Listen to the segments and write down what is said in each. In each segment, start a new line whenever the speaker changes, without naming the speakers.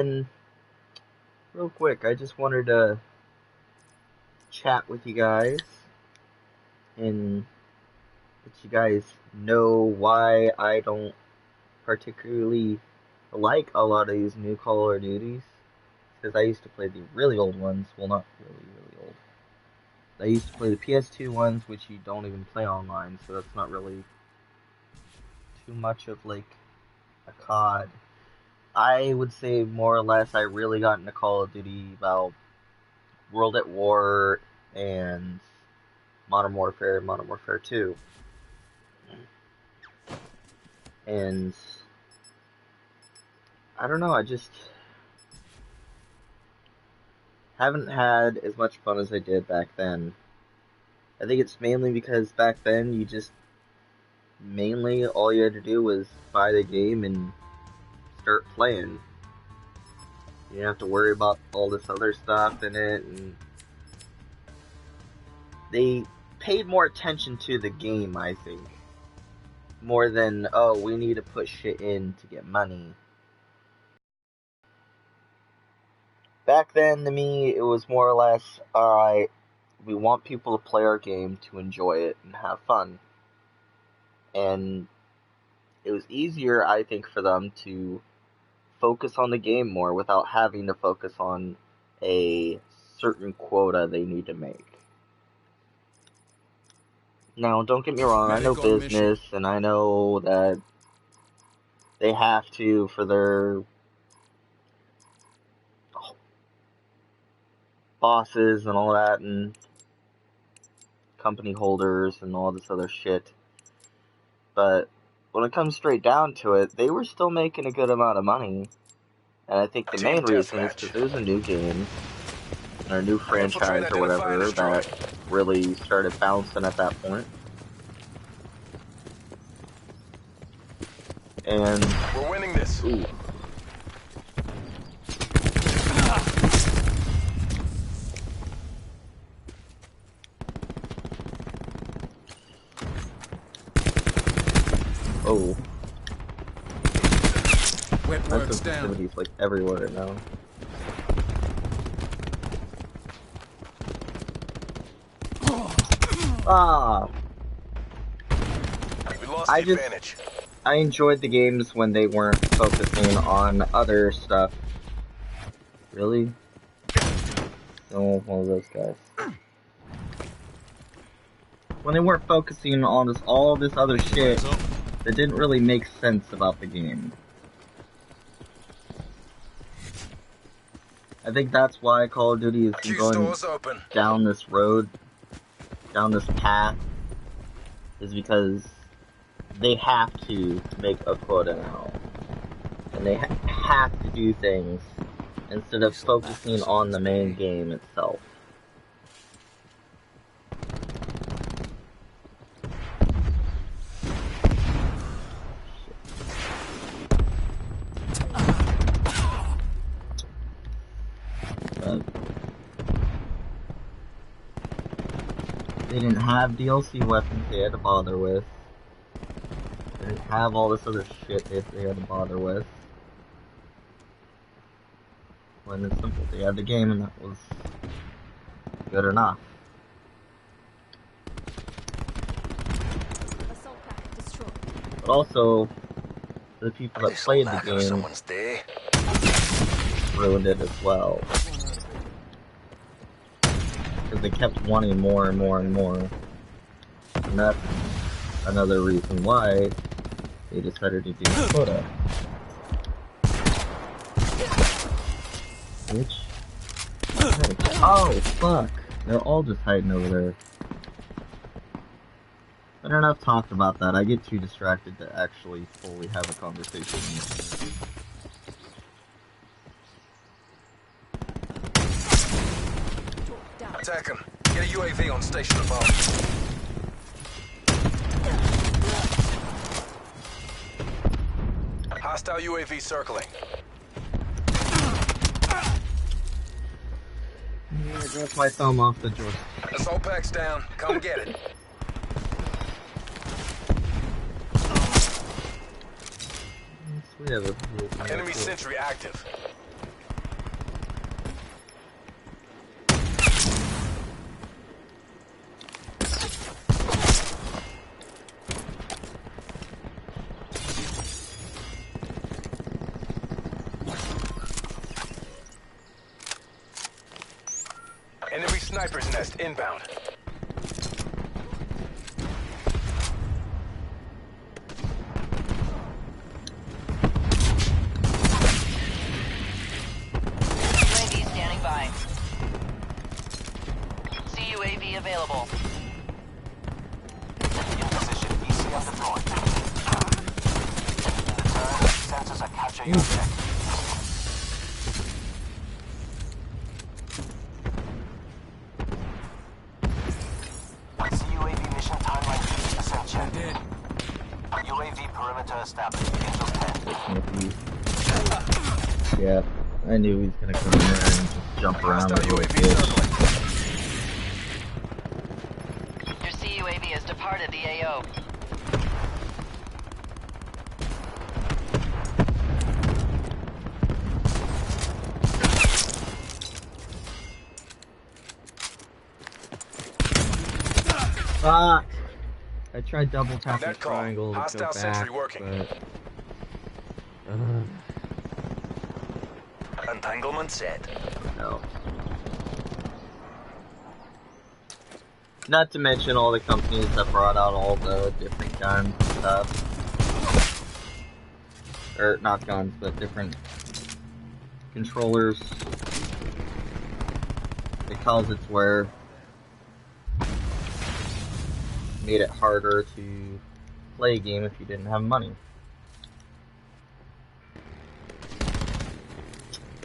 And real quick, I just wanted to chat with you guys and let you guys know why I don't particularly like a lot of these new Call of Duties. Because I used to play the really old ones. Well, not really old. I used to play the PS2 ones, which you don't even play online, so that's not really too much of like a COD. I would say more or less I really got into Call of Duty about World at War and Modern Warfare 2. And I don't know, I just haven't had as much fun as I did back then. I think it's mainly because back then you just mainly all you had to do was buy the game and start playing. You didn't have to worry about all this other stuff in it, and they paid more attention to the game, I think. More than, oh, we need to put shit in to get money. Back then, to me, it was more or less, alright, we want people to play our game to enjoy it and have fun. And it was easier, I think, for them to focus on the game more without having to focus on a certain quota they need to make. Now, don't get me wrong, I know business, and I know that they have to for their bosses and all that, and company holders and all this other shit. But when it comes straight down to it, they were still making a good amount of money. And I think the main reason is because it was a new game, or a new franchise or whatever, that really started bouncing at that point. And
we're winning this.
Ooh. Oh.
Wet works down.
Sensitivity's like everywhere now. Ah.
We lost the advantage.
I enjoyed the games when they weren't focusing on other stuff. Really? Oh, one of those guys. When they weren't focusing on all this other shit that didn't really make sense about the game. I think that's why Call of Duty is going down this road, down this path, is because they have to make a quota now. And they have to do things instead of focusing on the main game itself. They didn't have DLC weapons they had to bother with. They didn't have all this other shit they had to bother with. When it's simple, they had the game and that was good enough. But also, the people that played the game ruined it as well. Because they kept wanting more and more and more. And that's another reason why they decided to do quota. Bitch. Oh, fuck. They're all just hiding over there. But enough talked about that. I get too distracted to actually fully have a conversation.
Attack him. Get a UAV on station above. Hostile UAV circling.
I dropped my thumb off the joystick.
Assault pack's down. Come get it.
We have a
enemy sentry active. Sniper's nest inbound.
UAV standing by. CUAV available.
In position, ECM deployed. In return, sensors are capturing your objective. CUAV mission timeline 50% check. UAV perimeter established. Angel 10.
Yeah, I knew he was gonna come in there and just jump around
Hostile
like a little
UAV
bitch.
circling.
Your CUAV has departed the AO.
Fuck! I tried double tapping
Net call.
triangle to
Hostile
go
sentry
back,
working.
but
Entanglement set.
no. Not to mention all the companies that brought out all the different guns and stuff. Or not guns, but different controllers. Because it's where made it harder to play a game if you didn't have money.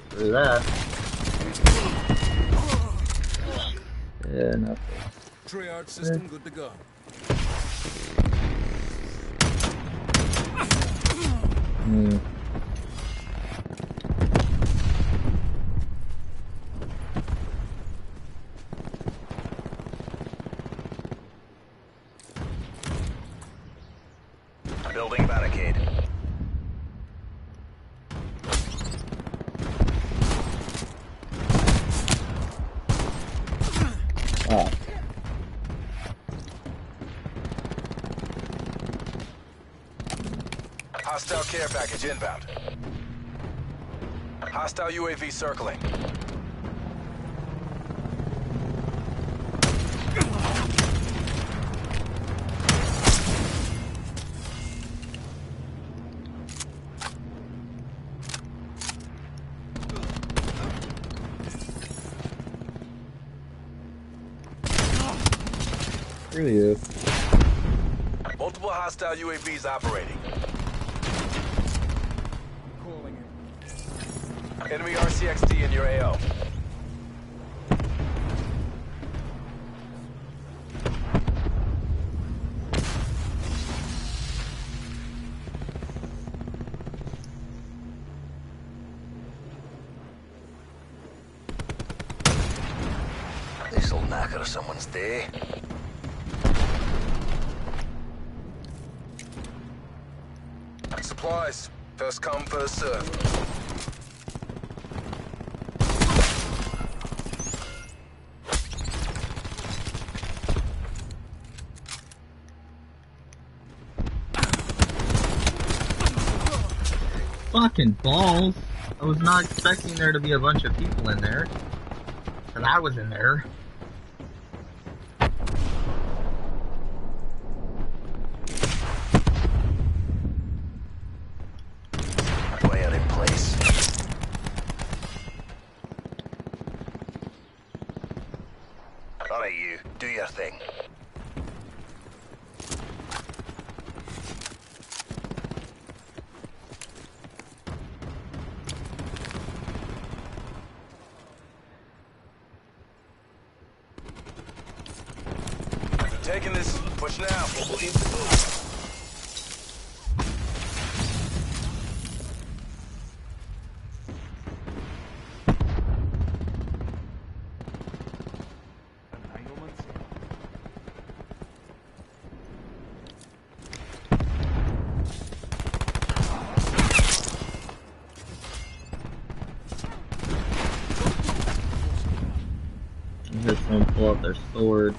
Through that. Yeah, nothing.
Triage system good to go.
Hmm.
Building barricade.
Ah.
Hostile care package inbound. Hostile UAV circling.
Screw you.
Multiple hostile UAVs operating.
Calling it.
Enemy RCXD in your AO. This'll knacker someone's day. Supplies. First come, first serve.
Fucking balls. I was not expecting there to be a bunch of people in there. And I was in there.
Player in place. Alright, you. Do your thing. Taking this. Push now.
Entanglement set.
I heard someone pull out their sword.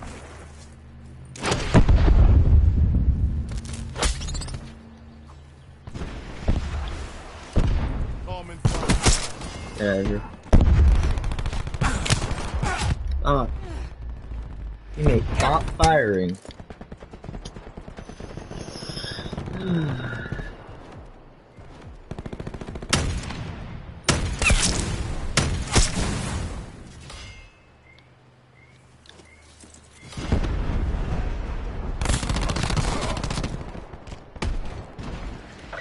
Common fire.
Yeah, I hear. Oh, Teammate, stop firing.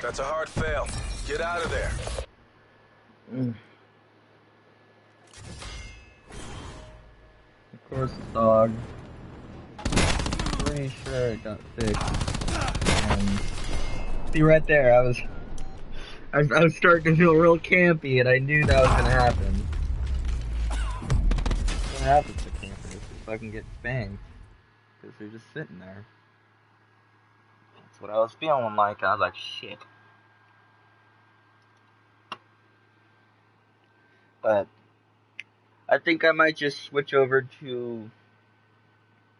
That's a hard fail. Get out of there.
Of course, dog. Pretty sure it got fixed. And see right there, I was starting to feel real campy, and I knew that was gonna happen. What happens to campers? They fucking get banged because they're just sitting there. That's what I was feeling like. I was like, shit. But I think I might just switch over to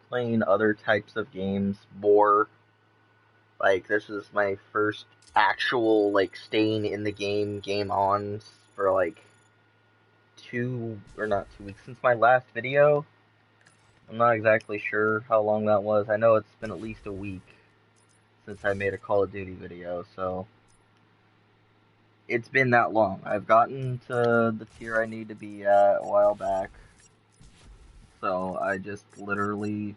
playing other types of games more. Like, this is my first actual, like, staying in the game on for, like, not 2 weeks, since my last video. I'm not exactly sure how long that was. I know it's been at least a week since I made a Call of Duty video, so it's been that long. I've gotten to the tier I need to be at a while back, so I just literally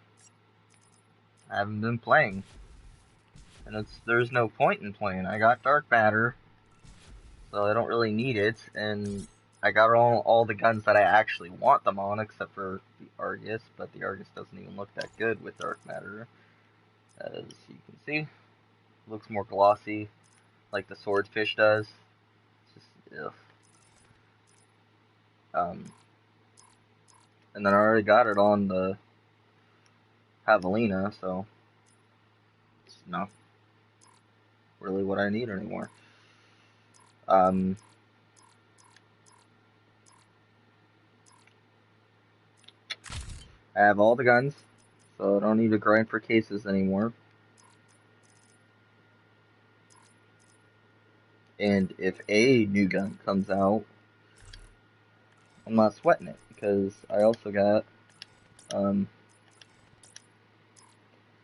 haven't been playing. And there's no point in playing. I got Dark Matter, so I don't really need it, and I got all the guns that I actually want them on, except for the Argus, but the Argus doesn't even look that good with Dark Matter, as you can see. It looks more glossy, like the Swordfish does. It's just, ugh. And then I already got it on the Javelina, so it's not really what I need anymore. I have all the guns, so I don't need to grind for cases anymore. And if a new gun comes out, I'm not sweating it, because I also got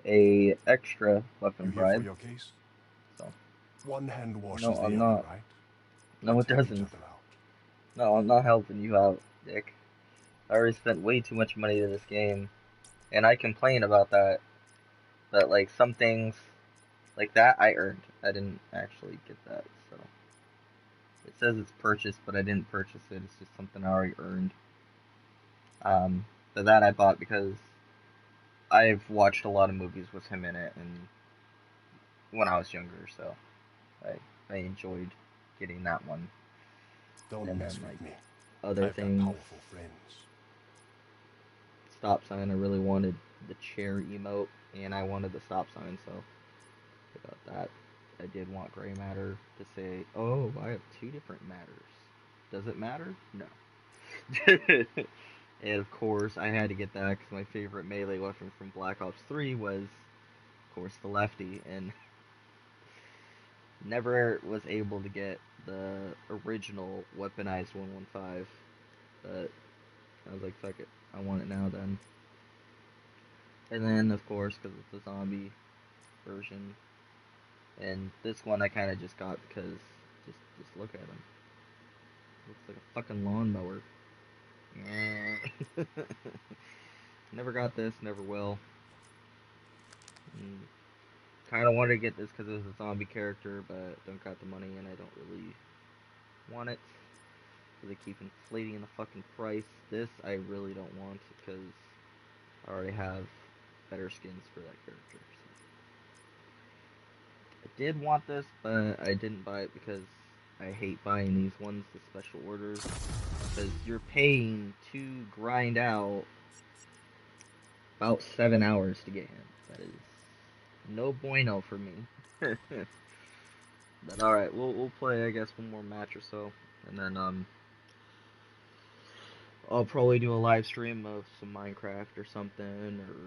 a extra weapon bribe.
For your case?
So
One hand washes
no,
the
I'm
other,
not.
right?
No, it
Let's help each
doesn't.
other out.
No, I'm not helping you out, Dick. I already spent way too much money to this game, and I complain about that. But like some things, like that, I earned. I didn't actually get that, so it says it's purchased, but I didn't purchase it. It's just something I already earned. But that I bought because I've watched a lot of movies with him in it, and when I was younger, so I enjoyed getting that one.
Don't
And
mess
then like
with me.
other
I've got
things,
powerful friends.
stop sign. I really wanted the chair emote, and I wanted the stop sign, so I got that. I did want gray matter to say, oh, I have two different matters. Does it matter? No. And of course, I had to get that because my favorite melee weapon from Black Ops 3 was, of course, the lefty, and never was able to get the original weaponized 115, but I was like, fuck it, I want it now then. And then, of course, because it's a zombie version, and this one I kind of just got because just look at him. Looks like a fucking lawnmower. Never got this, never will. Kind of wanted to get this because it was a zombie character, but don't got the money and I don't really want it. So they keep inflating the fucking price. This I really don't want because I already have better skins for that character. So. I did want this, but I didn't buy it because I hate buying these ones, the special orders, because you're paying to grind out about 7 hours to get him. That is no bueno for me. But alright, we'll play I guess one more match or so, and then I'll probably do a live stream of some Minecraft or something, or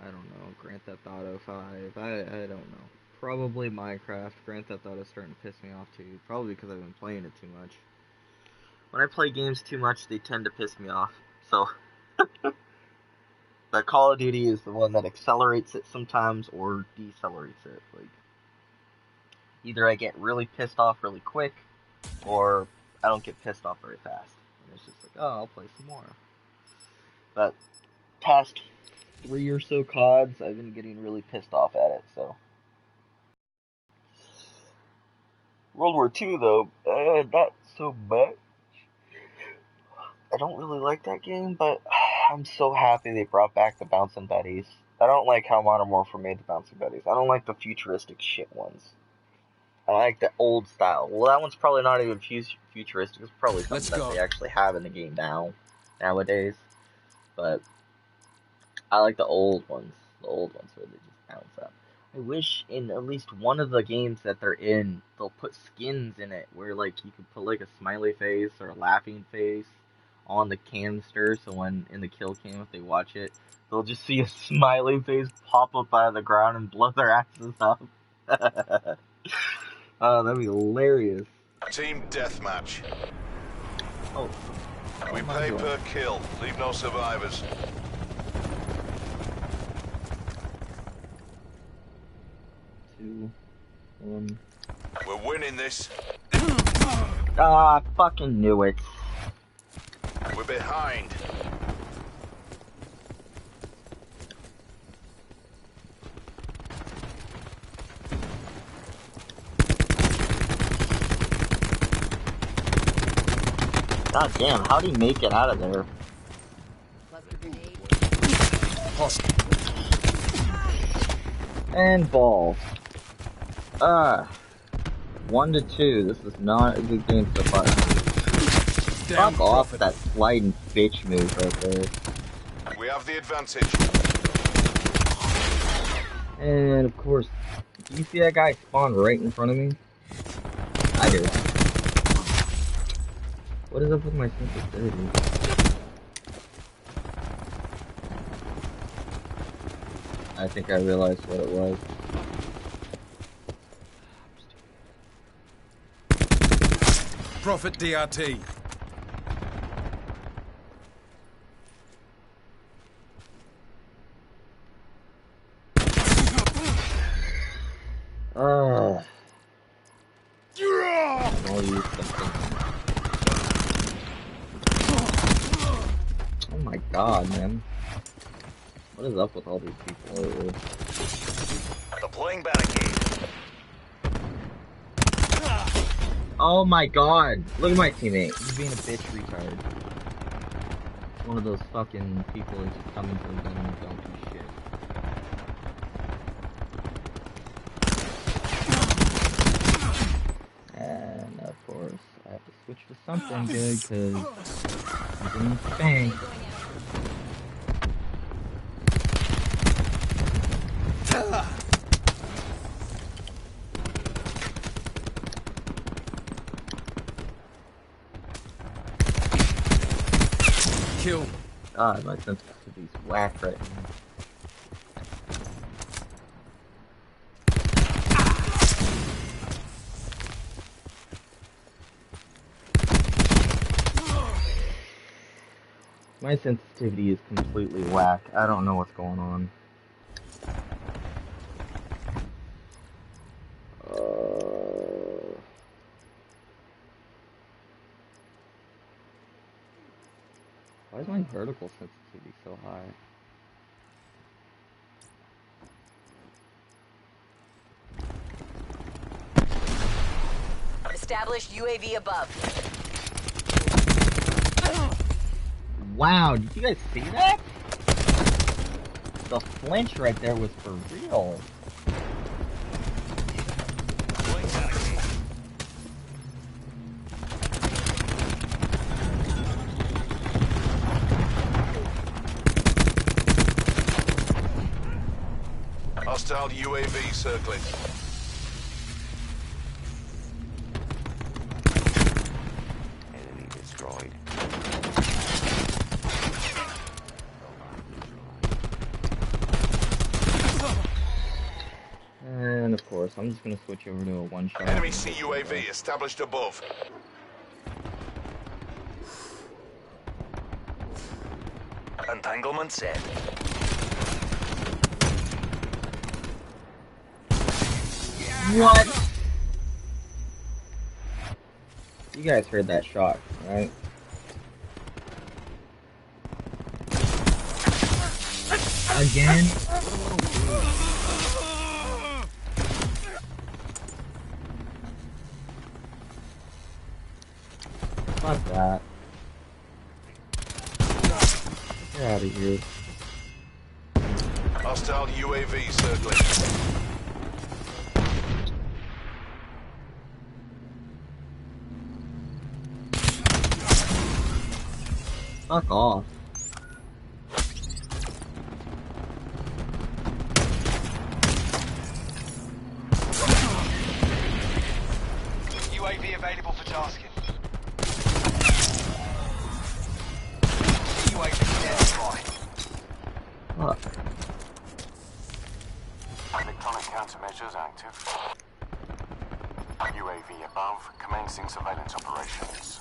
I don't know, Grand Theft Auto 5. I don't know. Probably Minecraft. Grand Theft Auto is starting to piss me off too. Probably because I've been playing it too much. When I play games too much, they tend to piss me off. So The Call of Duty is the one that accelerates it sometimes or decelerates it. Like, either I get really pissed off really quick, or I don't get pissed off very fast. And it's just like, oh, I'll play some more. But past 3 or so CODs, I've been getting really pissed off at it, so. World War II, though, not so much. I don't really like that game, but I'm so happy they brought back the bouncing buddies. I don't like how Modern Warfare made the bouncing buddies. I don't like the futuristic shit ones. I like the old style. Well, that one's probably not even futuristic. It's probably something that they actually have in the game nowadays. But I like the old ones. The old ones where they just bounce up. I wish in at least one of the games that they're in, they'll put skins in it where, like, you could put, like, a smiley face or a laughing face on the canister, so when in the kill cam, if they watch it, they'll just see a smiley face pop up out of the ground and blow their asses up. Oh, that'd be hilarious.
Team deathmatch.
Oh.
We pay per kill. Leave no survivors.
2, 1.
We're winning this.
Ah, I fucking knew it.
We're behind.
God damn, how'd he make it out of there? And ball. 1 to 2. This is not a good game so far. Fuck off that sliding bitch move right there.
We have the advantage.
And of course, do you see that guy spawn right in front of me? I do. What is up with my sensitivity? I think I realized what it was.
Prophet DRT.
I'll use something. Oh my god, man. What is up with all these people lately?
Deploying barricade.
Oh my god! Look at my teammate. He's being a bitch retard. One of those fucking people that just come into the gun and don't do shit. And of course, I have to switch to something good because I'm getting spanked.
Kill.
God, my sensitivity's whack right now. My sensitivity is completely whack. I don't know what's going on. Why is my vertical sensitivity so high?
Established UAV above.
Wow, did you guys see that? The flinch right there was for real.
Hostile UAV circling.
Enemy destroyed.
And of course, I'm just gonna switch over to a one-shot.
Enemy CUAV established above. Entanglement set.
What? You guys heard that shot, right? Again? Fuck that. Get out of here.
Hostile UAV circling.
Fuck off.
UAV available for tasking. UAV standby.
Fuck.
Electronic countermeasures active. UAV above, commencing surveillance operations.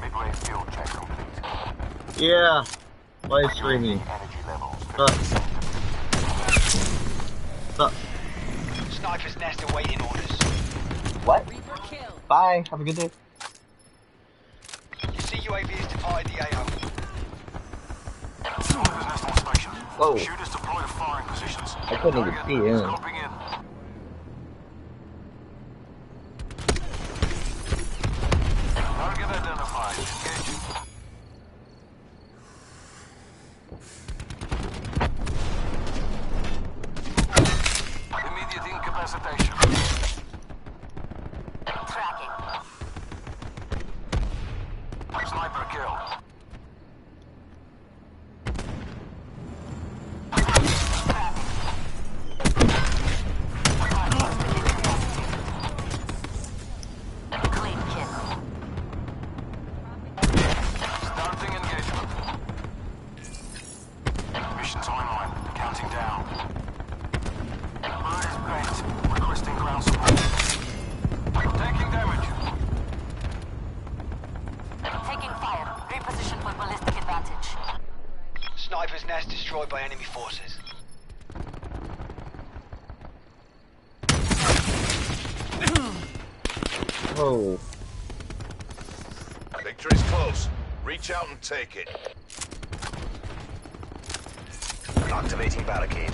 Midway field check complete.
Yeah. Live streaming.
Energy levels.
Sucks.
Sniper's nest awaiting orders.
What? Bye. Have a good day.
You see UAVs departed the AO.
Sniper's nest on station.
Whoa.
Shooters deployed to firing positions.
I couldn't even see him.
Scoping in. Target identified. Engaging. Immediate incapacitation.
Tracking.
Sniper kill.
Clean kill.
Starting engagement. Mission timeline. Counting down. Bird is bent. Requesting ground support. Taking damage.
Taking fire. Reposition for ballistic advantage.
Sniper's nest destroyed by enemy forces.
Oh.
Victory's close. Reach out and take it. Activating barricade.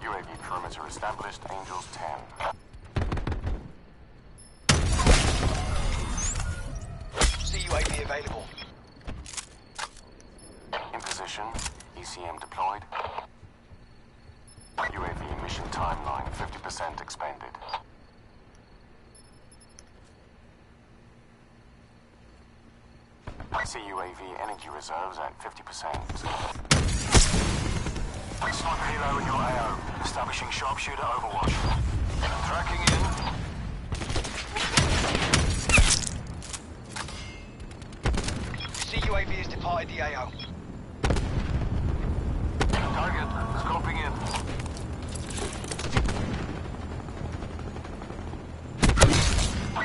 UAV perimeter established. Angels 10.
See UAV available.
In position. ECM deployed. UAV mission timeline 50% expended. See UAV energy reserves at 50%. Sniper helo in your AO. Establishing sharpshooter overwatch. Tracking in.
See UAV has departed the AO.
Target. Scoping in.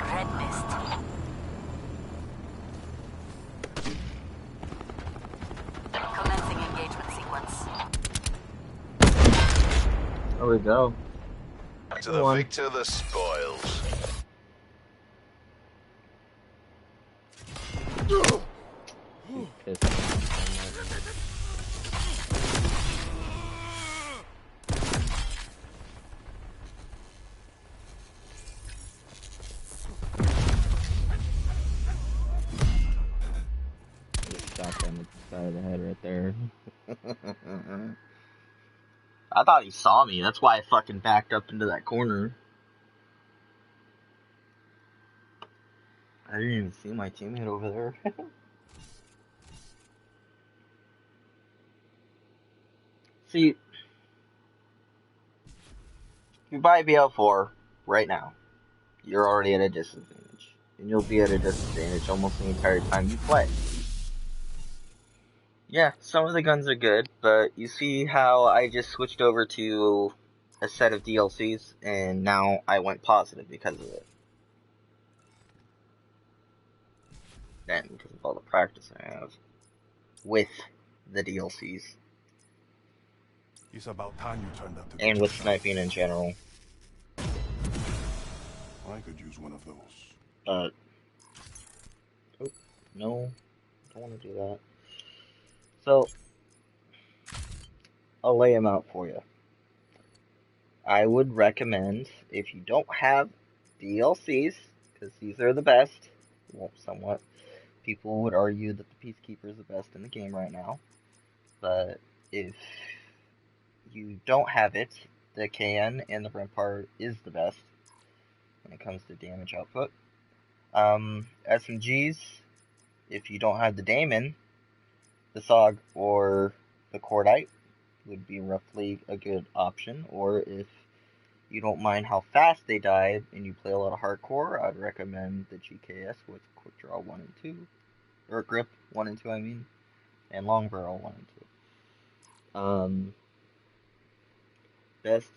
Red mist. Commencing engagement sequence.
There we go.
To the
One.
victor, the spoils.
Pissed off. Shotgun at the side of the head right there. I thought he saw me. That's why I fucking backed up into that corner. I didn't even see my teammate over there. See, if you buy BO4 right now, you're already at a disadvantage. And you'll be at a disadvantage almost the entire time you play. Yeah, some of the guns are good, but you see how I just switched over to a set of DLCs, and now I went positive because of it. then because of all the practice I have with the DLCs
It's about time you turned up to the
and with
job.
sniping in general.
I could use one of those.
Oh, no, don't want to do that. So, I'll lay them out for you. I would recommend, if you don't have DLCs, because these are the best, well, somewhat. People would argue that the Peacekeeper is the best in the game right now, but if you don't have it, the KN and the Rampart is the best when it comes to damage output. SMGs, if you don't have the Daemon, the SOG, or the Cordite would be roughly a good option, or if you don't mind how fast they die and you play a lot of hardcore, I'd recommend the GKS with Quick Draw 1 and 2, or Grip 1 and 2, I mean, and Long Barrel 1 and 2. Best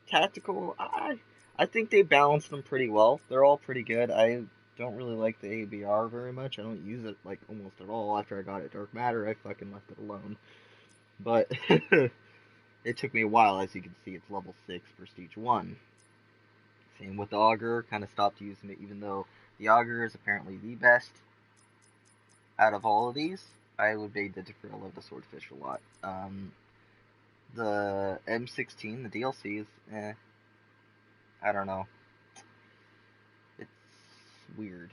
tactical, I think they balanced them pretty well. They're all pretty good. I don't really like the ABR very much. I don't use it like almost at all. After I got it Dark Matter, I fucking left it alone. But it took me a while. As you can see, it's level 6 Prestige 1. Same with the Augur. Kind of stopped using it, even though the Augur is apparently the best out of all of these. I would beg to differ. I love the Swordfish a lot. The M16, the DLC is, I don't know. It's weird.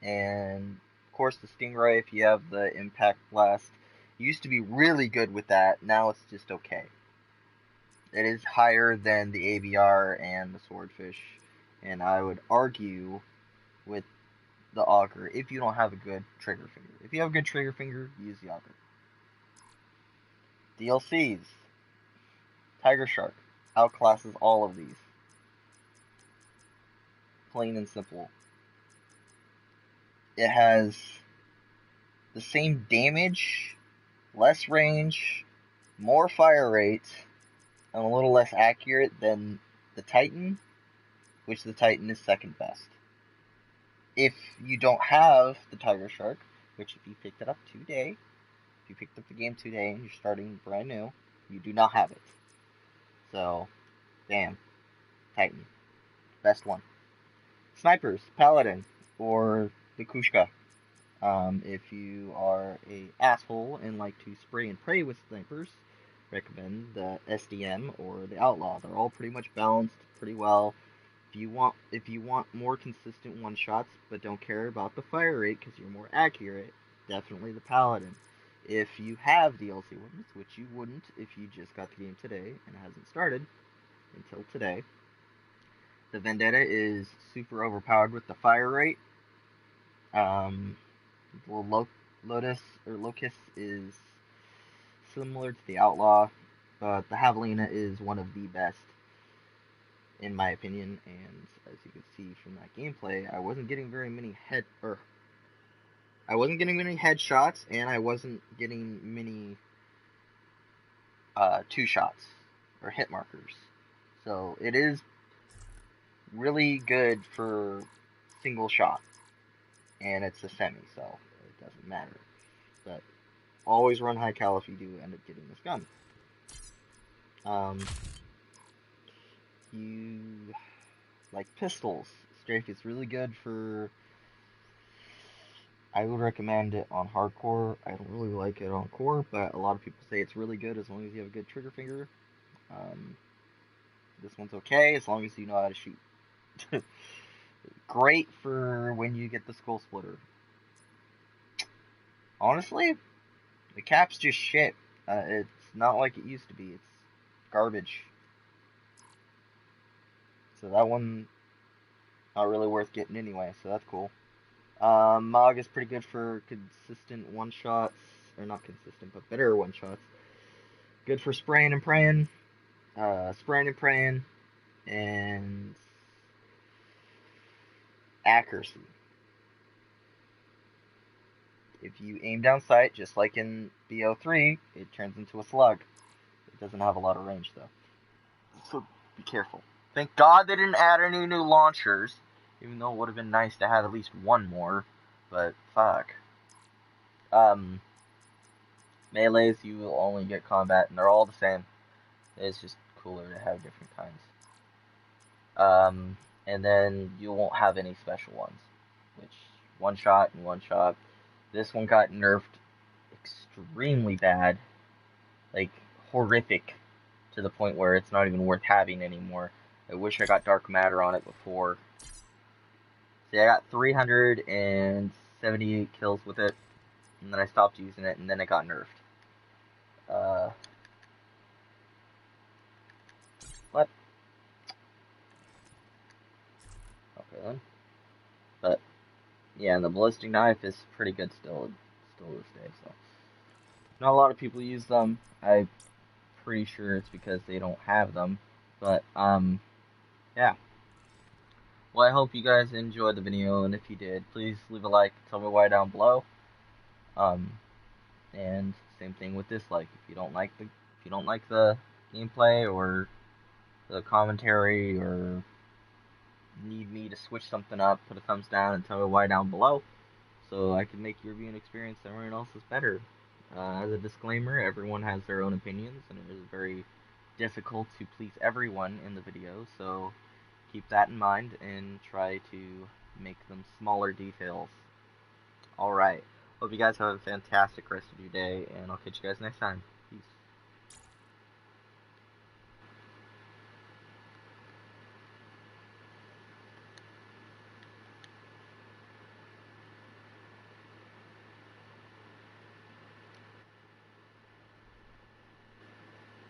And, of course, the Stingray, if you have the Impact Blast, used to be really good with that. Now it's just okay. It is higher than the ABR and the Swordfish, and I would argue with the Augur if you don't have a good trigger finger. If you have a good trigger finger, use the Augur. DLCs. Tiger Shark outclasses all of these. Plain and simple. It has the same damage, less range, more fire rate, and a little less accurate than the Titan, which the Titan is second best. If you don't have the Tiger Shark, which if you picked it up today, if you picked up the game today and you're starting brand new, you do not have it. So, bam, Titan, best one. Snipers, Paladin, or the Kushka. If you are a asshole and like to spray and pray with snipers, recommend the SDM or the Outlaw. They're all pretty much balanced pretty well. If you want more consistent one shots but don't care about the fire rate because you're more accurate, definitely the Paladin. If you have DLC weapons, which you wouldn't if you just got the game today and it hasn't started until today, the Vendetta is super overpowered with the fire rate. The Locust is similar to the Outlaw, but the Javelina is one of the best, in my opinion. And as you can see from that gameplay, I wasn't getting very many headshots, and I wasn't getting many two shots or hit markers. So it is really good for single shot, and it's a semi, so it doesn't matter. But always run high cal if you do end up getting this gun. You like pistols. Strafe is really good for. I would recommend it on hardcore. I don't really like it on core, but a lot of people say it's really good as long as you have a good trigger finger. This one's okay as long as you know how to shoot. Great for when you get the skull splitter. Honestly, the cap's just shit. It's not like it used to be. It's garbage. So that one, not really worth getting anyway, so that's cool. Mog is pretty good for consistent one-shots. Or not consistent, but better one-shots. Good for spraying and praying. And accuracy. If you aim down sight, just like in BO3, it turns into a slug. It doesn't have a lot of range, though. So be careful. Thank God they didn't add any new launchers, Even though it would have been nice to have at least one more, but fuck. Melees, you will only get combat, and they're all the same. It's just cooler to have different kinds. And then you won't have any special ones, which one shot and one shot. This one got nerfed extremely bad, like horrific, to the point where it's not even worth having anymore. I wish I got dark matter on it before. See, I got 378 kills with it, and then I stopped using it, and then it got nerfed. What? Okay then. But yeah, and the ballistic knife is pretty good still to this day. So not a lot of people use them. I'm pretty sure it's because they don't have them. But yeah. Well, I hope you guys enjoyed the video, and if you did, please leave a like. Tell me why down below. And same thing with dislike. If you don't like the gameplay or the commentary, or need me to switch something up, put a thumbs down and tell me why down below, so I can make your viewing experience everyone else's better. As a disclaimer, everyone has their own opinions, and it is very difficult to please everyone in the video, so keep that in mind and try to make them smaller details. Alright, hope you guys have a fantastic rest of your day, and I'll catch you guys next time.